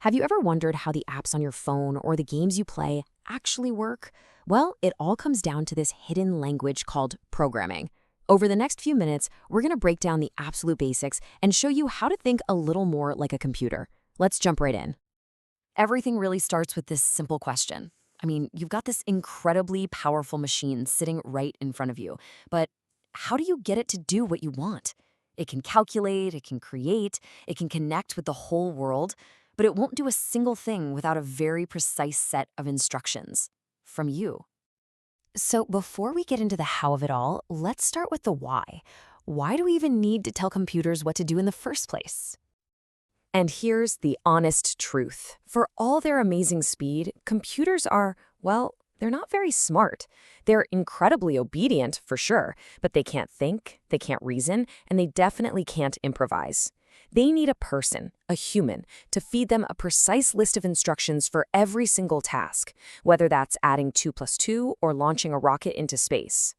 Have you ever wondered how the apps on your phone or the games you play actually work? Well, it all comes down to this hidden language called programming. Over the next few minutes, we're going to break down the absolute basics and show you how to think a little more like a computer. Let's jump right in. Everything really starts with this simple question. You've got this incredibly powerful machine sitting right in front of you, but how do you get it to do what you want? It can calculate, it can create, it can connect with the whole world, but it won't do a single thing without a very precise set of instructions from you. So before we get into the how of it all, let's start with the why. Why do we even need to tell computers what to do in the first place? And here's the honest truth. For all their amazing speed, computers are, well, they're not very smart. They're incredibly obedient, for sure, but they can't think, they can't reason, and they definitely can't improvise. They need a person, a human, to feed them a precise list of instructions for every single task, whether that's adding 2 plus 2 or launching a rocket into space.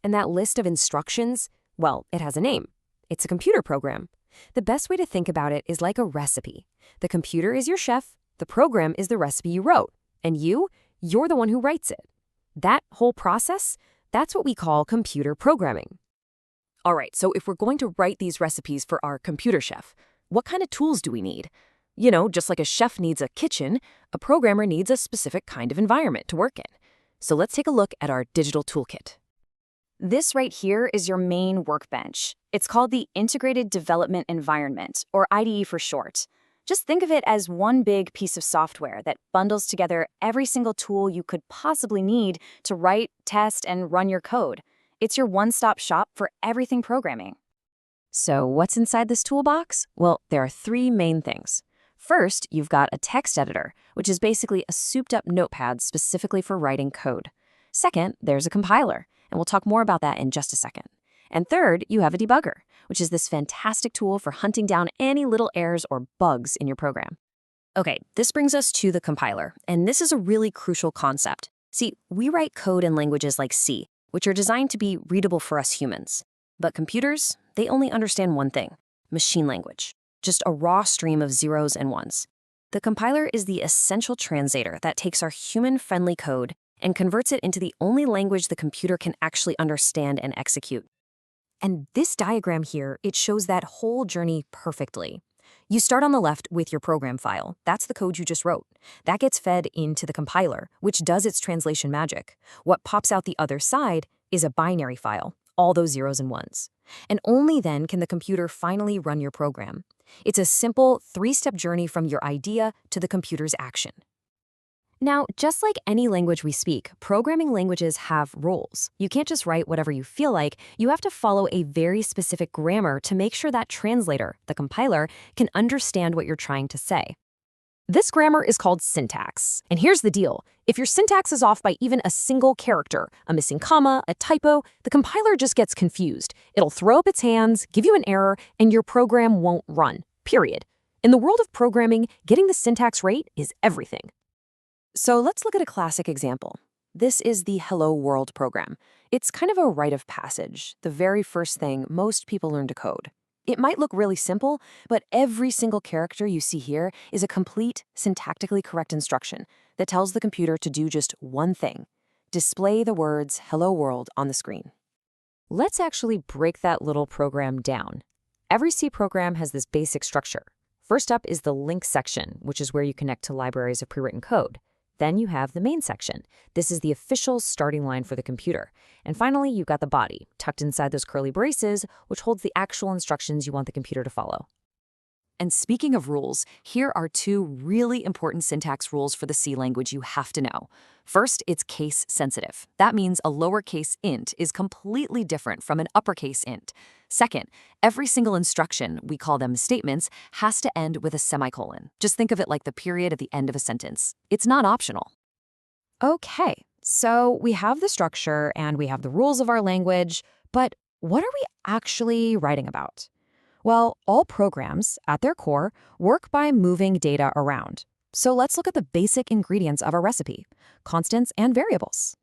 And that list of instructions, well, it has a name. It's a computer program. The best way to think about it is like a recipe. The computer is your chef, the program is the recipe you wrote, and you're the one who writes it. That whole process, that's what we call computer programming. All right, so if we're going to write these recipes for our computer chef, what kind of tools do we need? Just like a chef needs a kitchen, a programmer needs a specific kind of environment to work in. So let's take a look at our digital toolkit. This right here is your main workbench. It's called the Integrated Development Environment, or IDE for short. Just think of it as one big piece of software that bundles together every single tool you could possibly need to write, test, and run your code. It's your one-stop shop for everything programming. So what's inside this toolbox? Well, there are 3 main things. First, you've got a text editor, which is basically a souped-up notepad specifically for writing code. Second, there's a compiler, and we'll talk more about that in just a second. And third, you have a debugger, which is this fantastic tool for hunting down any little errors or bugs in your program. Okay, this brings us to the compiler, and this is a really crucial concept. See, we write code in languages like C, which are designed to be readable for us humans. But computers, they only understand one thing: machine language, just a raw stream of zeros and ones. The compiler is the essential translator that takes our human-friendly code and converts it into the only language the computer can actually understand and execute. And this diagram here, it shows that whole journey perfectly. You start on the left with your program file. That's the code you just wrote. That gets fed into the compiler, which does its translation magic. What pops out the other side is a binary file, all those zeros and ones. And only then can the computer finally run your program. It's a simple 3-step journey from your idea to the computer's action. Now, just like any language we speak, programming languages have rules. You can't just write whatever you feel like. You have to follow a very specific grammar to make sure that translator, the compiler, can understand what you're trying to say. This grammar is called syntax. And here's the deal. If your syntax is off by even a single character, a missing comma, a typo, the compiler just gets confused. It'll throw up its hands, give you an error, and your program won't run, period. In the world of programming, getting the syntax right is everything. So let's look at a classic example. This is the Hello World program. It's kind of a rite of passage, the very first thing most people learn to code. It might look really simple, but every single character you see here is a complete, syntactically correct instruction that tells the computer to do just one thing: display the words Hello World on the screen. Let's actually break that little program down. Every C program has this basic structure. First up is the link section, which is where you connect to libraries of pre-written code. Then you have the main section. This is the official starting line for the computer. And finally, you've got the body, tucked inside those curly braces, which holds the actual instructions you want the computer to follow. And speaking of rules, here are 2 really important syntax rules for the C language you have to know. First, it's case sensitive. That means a lowercase int is completely different from an uppercase int. Second, every single instruction, we call them statements, has to end with a semicolon. Just think of it like the period at the end of a sentence. It's not optional. Okay, so we have the structure and we have the rules of our language, but what are we actually writing about? Well, all programs, at their core, work by moving data around. So let's look at the basic ingredients of a recipe: constants and variables.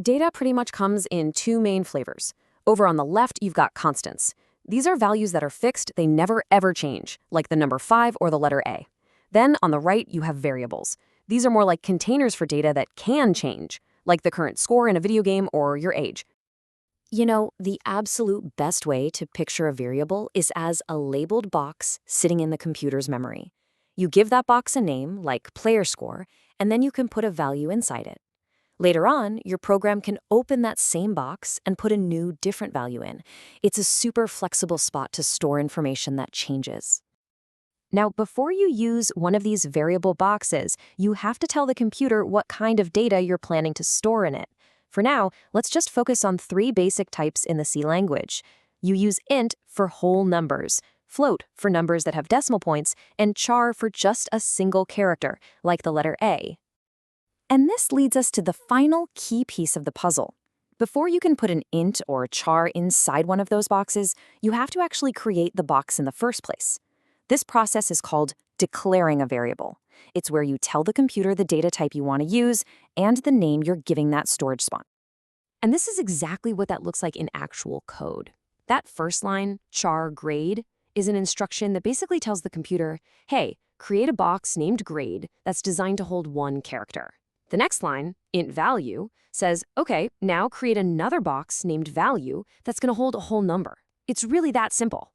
Data pretty much comes in 2 main flavors. Over on the left, you've got constants. These are values that are fixed, they never ever change, like the number 5 or the letter A. Then on the right, you have variables. These are more like containers for data that can change, like the current score in a video game or your age. You know, the absolute best way to picture a variable is as a labeled box sitting in the computer's memory. You give that box a name, like player score, and then you can put a value inside it. Later on, your program can open that same box and put a new, different value in. It's a super flexible spot to store information that changes. Now, before you use one of these variable boxes, you have to tell the computer what kind of data you're planning to store in it. For now, let's just focus on three basic types in the C language. You use int for whole numbers, float for numbers that have decimal points, and char for just a single character, like the letter A. And this leads us to the final key piece of the puzzle. Before you can put an int or char inside one of those boxes, you have to actually create the box in the first place. This process is called declaring a variable. It's where you tell the computer the data type you want to use and the name you're giving that storage spot. And this is exactly what that looks like in actual code. That first line, char grade, is an instruction that basically tells the computer, hey, create a box named grade that's designed to hold one character. The next line, int value, says, okay, now create another box named value that's going to hold a whole number. It's really that simple.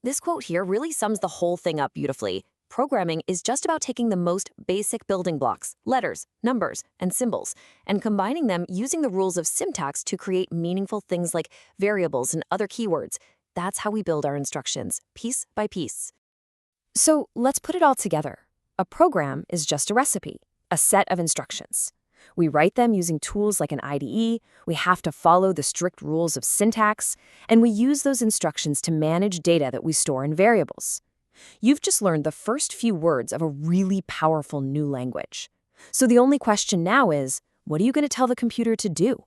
This quote here really sums the whole thing up beautifully. Programming is just about taking the most basic building blocks, letters, numbers, and symbols, and combining them using the rules of syntax to create meaningful things like variables and other keywords. That's how we build our instructions, piece by piece. So let's put it all together. A program is just a recipe, a set of instructions. We write them using tools like an IDE, we have to follow the strict rules of syntax, and we use those instructions to manage data that we store in variables. You've just learned the first few words of a really powerful new language. So the only question now is, what are you going to tell the computer to do?